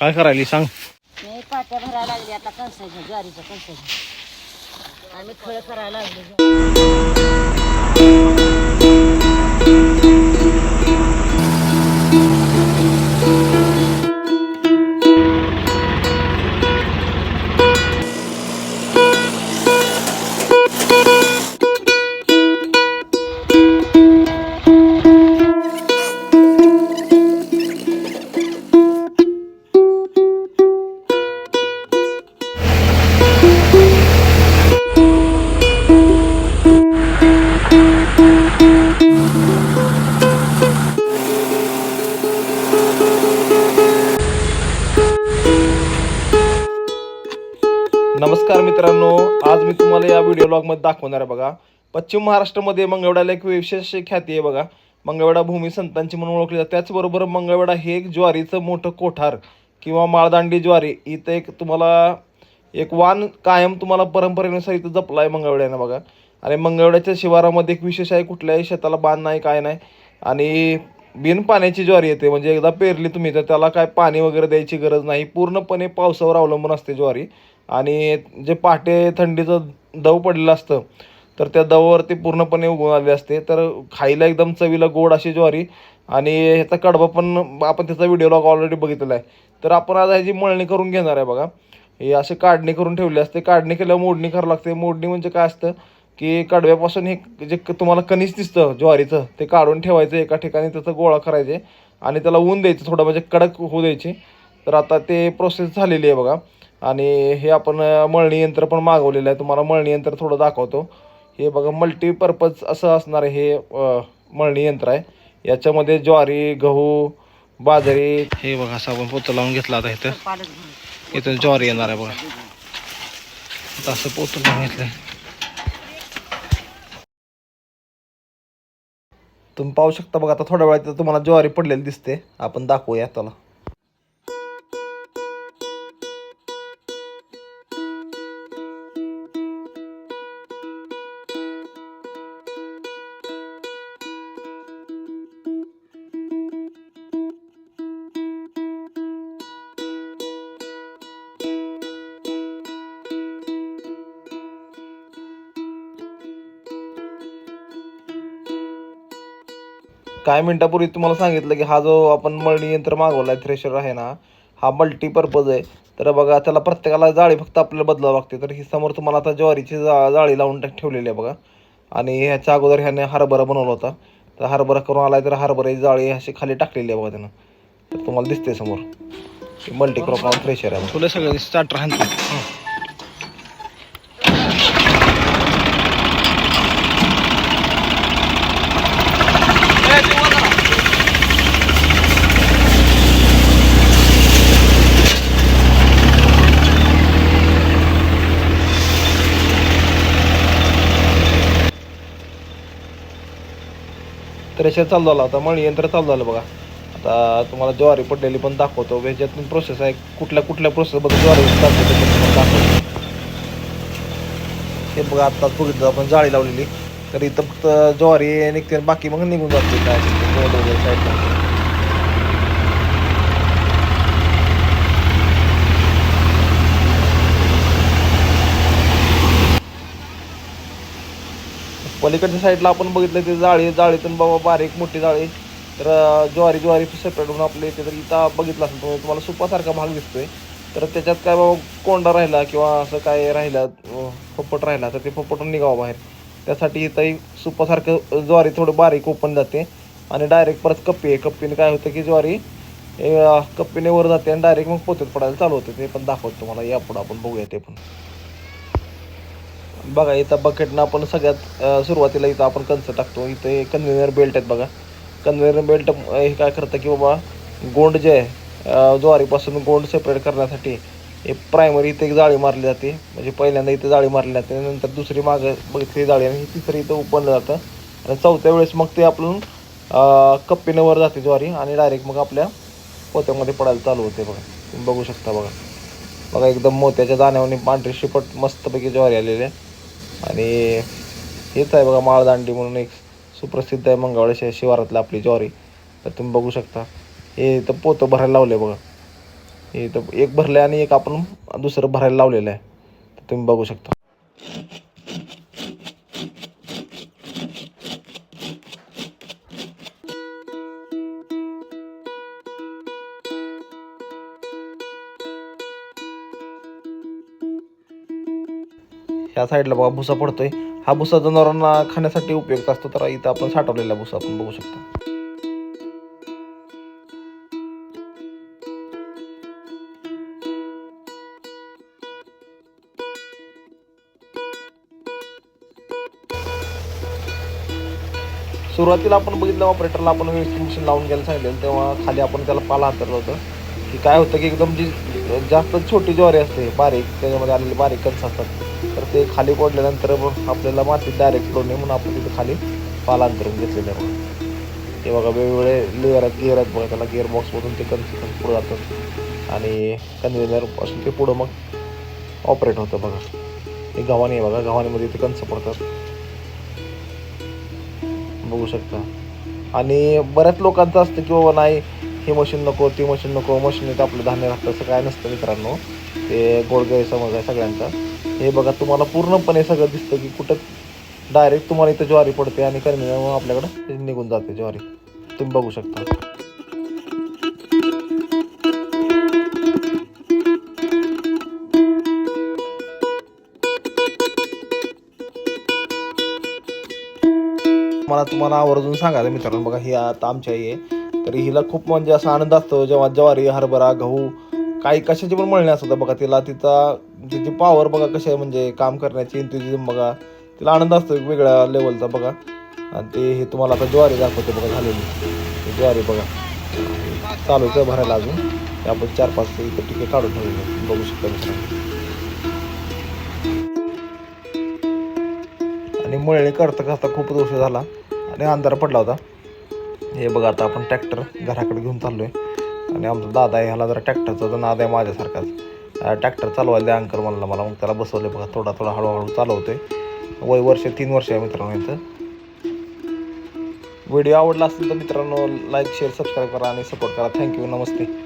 काय करायली सांग. मी पाट्या भरायला लागली आता कणसाच्या ज्वारीच्या कणसाच्या आम्ही खळ करायला लागलो. नमस्कार मित्रांनो, आज मी तुम्हाला या व्हिडिओ ब्लॉगमध्ये दाखवणार आहे बघा. पश्चिम महाराष्ट्रामध्ये मंगळवेढ्याला एक विशेष ख्याती आहे बघा. मंगळवेढा भूमी संतांची म्हणून ओळखली जाते. त्याचबरोबर मंगळवेढा हे एक ज्वारीचं मोठं कोठार किंवा माळदांडी ज्वारी इथं एक तुम्हाला एक वाण कायम तुम्हाला परंपरेनुसार इथं जपला आहे मंगळवेढ्यानं बघा. आणि मंगळवेढ्याच्या शिवारामध्ये एक विशेष आहे, कुठल्याही शेताला बांध नाही काय नाही आणि बिन पाण्याची ज्वारी येते. म्हणजे एकदा पेरली तुम्ही तर त्याला काय पाणी वगैरे द्यायची गरज नाही, पूर्णपणे पावसावर अवलंबून असते ज्वारी. आणि जे पहाटे थंडीचं दव पडलेलं असतं तर त्या दवावरती पूर्णपणे उगवून आले असते. तर खायला एकदम चवीला गोड अशी ज्वारी आणि ह्याचा कडबा पण आपण त्याचा व्हिडिओ लॉग ऑलरेडी बघितलेला आहे. तर आपण आज ह्याची मळणी करून घेणार आहे बघा. हे असे काढणी करून ठेवले असते. काढणी केल्यावर मोडणी करावं लागते. मोडणी म्हणजे काय असतं की कडव्यापासून हे जे तुम्हाला कणीस दिसतं ज्वारीचं ते काढून ठेवायचं एका ठिकाणी, त्याचा गोळा करायचे आणि त्याला ऊन द्यायचं थोडं, म्हणजे कडक होऊ द्यायचे. तर आता ते प्रोसेस झालेली आहे बघा. आणि हे आपण मळणी यंत्र पण मागवलेलं आहे. तुम्हाला मळणी यंत्र थोडं दाखवतो. हे बघा मल्टीपर्पज असं असणार आहे हे मळणी यंत्र आहे. याच्यामध्ये ज्वारी, गहू, बाजरी हे बघा असं आपण पोतं लावून घेतला आता. इथं ज्वारी येणार आहे बघा. आता असं पोतं लावून घेतलंय. तुम्ही पाहू शकता बघा. आता थोड्या वेळात तुम्हाला ज्वारी पडलेली दिसते. आपण दाखवूया त्याला. काही मिनिटापूर्वी तुम्हाला सांगितलं की हा जो आपण मळणी यंत्र मागवला आहे, थ्रेशर आहे ना, हा मल्टीपर्पज आहे. तर बघा त्याला प्रत्येकाला जाळी फक्त आपल्याला बदलावं लागते. तर ही समोर तुम्हाला आता ज्वारीची जाळी लावून ठेवलेली आहे बघा. आणि ह्याच्या अगोदर ह्याने हरभरा बनवला होता. तर हरभरा करून आला आहे, तर हरभऱ्याची जाळी अशी खाली टाकलेली आहे बघा त्यानं. तर तुम्हाला दिसते समोर मल्टीक्रॉप थ्रेशर आहे. तुला सगळं स्टार्टर हाणतो. थ्रेशर चालू झाला होता, मळणी यंत्र चालू झालं बघा. आता तुम्हाला ज्वारी पडलेली पण दाखवतो. ह्याच्यातून प्रोसेस आहे, कुठल्या प्रोसेसबद्दल ज्वारी दाखवतो. हे बघा आत्ताच बघितलं आपण जाळी लावलेली. तर इथं फक्त ज्वारी निघते, बाकी मग निघून जाते काय वगैरे साईडला. पलीकडच्या साईडला आपण बघितलं ते जाळीतून बाबा बारीक मोठी जाळी. तर ज्वारी सेपरेट होऊन आपले येते. तर इथं बघितलं असेल तुम्हाला सुपासारखा भाग दिसतोय. तर त्याच्यात काय बाबा कोंडा राहिला किंवा असं काय राहिला फपट राहिला तर ते फपटून निघावं बाहेर. त्यासाठी इथंही सुपासारखं ज्वारी थोडं बारीक ओपन जाते आणि डायरेक्ट परत कप्पी आहे. कप्पीने काय होतं की ज्वारी कप्पीने वर जाते आणि डायरेक्ट मग पोत्यात पडायला चालू होते. ते पण दाखवतो तुम्हाला, यापुढं आपण बघूया ते पण. बघा इथं बकेटनं आपण सगळ्यात सुरुवातीला इथं आपण कंच टाकतो. इथे कन्व्हेयर बेल्ट आहेत बघा. कन्व्हेयर बेल्ट हे काय करतं की बाबा गोंड जे आहे ज्वारीपासून गोंड सेपरेट करण्यासाठी हे प्रायमरी इथे एक जाळी मारली जाते. म्हणजे पहिल्यांदा इथे जाळी मारली जाते, नंतर दुसरी मागं बघितली जाळी आणि तिसरी इथं ओपन जातं आणि चौथ्या वेळेस मग ते आपण कप्पीनं वर जाते ज्वारी आणि डायरेक्ट मग आपल्या पोत्यामध्ये पडायला चालू होते बघा. तुम्ही बघू शकता बघा. बघा एकदम मोत्याच्या दाण्यावरून पांढरी शिपट मस्तपैकी ज्वारी आलेली आहे. आणि हेच आहे बघा माळदांडी म्हणून एक सुप्रसिद्ध आहे मंगळवेढा शिवारातलं आपली ज्वारी. तर तुम्ही बघू शकता हे तर पोतं भरायला लावले बघा. हे तर एक भरलं आणि एक आपण दुसरं भरायला लावलेलं आहे, तर तुम्ही बघू शकता. ह्या साईडला बघा भुसा पडतोय. हा भुसा जनावरांना खाण्यासाठी उपयुक्त असतो, तर इथं आपण साठवलेला भुसा आपण बघू शकता. सुरुवातीला आपण बघितलं ऑपरेटरला आपण व्यवस्थित मशीन लावून घ्यायला सांगितलं, तेव्हा खाली आपण त्याला पाला अंतरलं होतं. की काय होतं की एकदम जी जास्त छोटी ज्वारी असते बारीक, त्याच्यामध्ये आलेले बारीक कणस असतात, तर ते खाली पडल्यानंतर मग आपल्याला मातीत डायरेक्ट पडू नये म्हणून आपण तिथे खाली पाला अंतरून घेतलेलं आहे. हे बघा वेगवेगळे लेअर आहेत, गिअर आहेत बघा, त्याला गिअर बॉक्समधून ते कणस पुढे जातात आणि कन्व्हेनरपासून ते पुढं मग ऑपरेट होतं. बघा हे गव्हाणी आहे बघा, गव्हाणीमध्ये ते कणस पडतात बघू शकता. आणि बऱ्याच लोकांचं असतं की बाबा नाही हे मशीन नको, ती मशीन नको, मशीनीत आपलं धान्य लागतं, असं काय नसतं मित्रांनो. ते गोड गैरसमज आहे सगळ्यांचा. हे बघा तुम्हाला पूर्णपणे सगळं दिसतं की कुठं डायरेक्ट तुम्हाला इथं ज्वारी पडते आणि कन्व्हेनरमुळे आपल्याकडं निघून जाते ज्वारी, तुम्ही बघू शकता. मला तुम्हाला आवर्जून सांगायचं मित्रांनो, बघा ही आता आमची आई आहे, तर हिला खूप म्हणजे असा आनंद असतो जेव्हा ज्वारी, हरभरा, गहू काही कशाची पण मळणी असतं बघा, तिला तिची पॉवर बघा कशी आहे, म्हणजे काम करण्याची इंथुझिझम बघा, तिला आनंद असतो वेगळ्या लेवलचा बघा. आणि ते हे तुम्हाला आता ज्वारी दाखवते बघा झालेली ज्वारी बघा, चालू आहे भरायला अजून. ते आपण 4-5 इथं टिके काढून ठेवलेले बघू शकता मित्रांनो. आणि मळणी करता खूप दिवस झाला आणि अंधार पडला होता. हे बघा आता आपण ट्रॅक्टर घराकडे घेऊन चाललोय आणि आमचा दादा आहे, ह्याला जरा ट्रॅक्टरचा तर नाद आहे माझ्यासारखाच. ट्रॅक्टर चालवायला द्या अंकर म्हणला मला, मग त्याला बसवले बघा, थोडा हळूहळू चालवतोय. 3 वर्ष आहे मित्रांनो यांचं. व्हिडिओ आवडला असेल तर मित्रांनो लाईक, शेअर, सबस्क्राईब करा आणि सपोर्ट करा. थँक्यू, नमस्ते.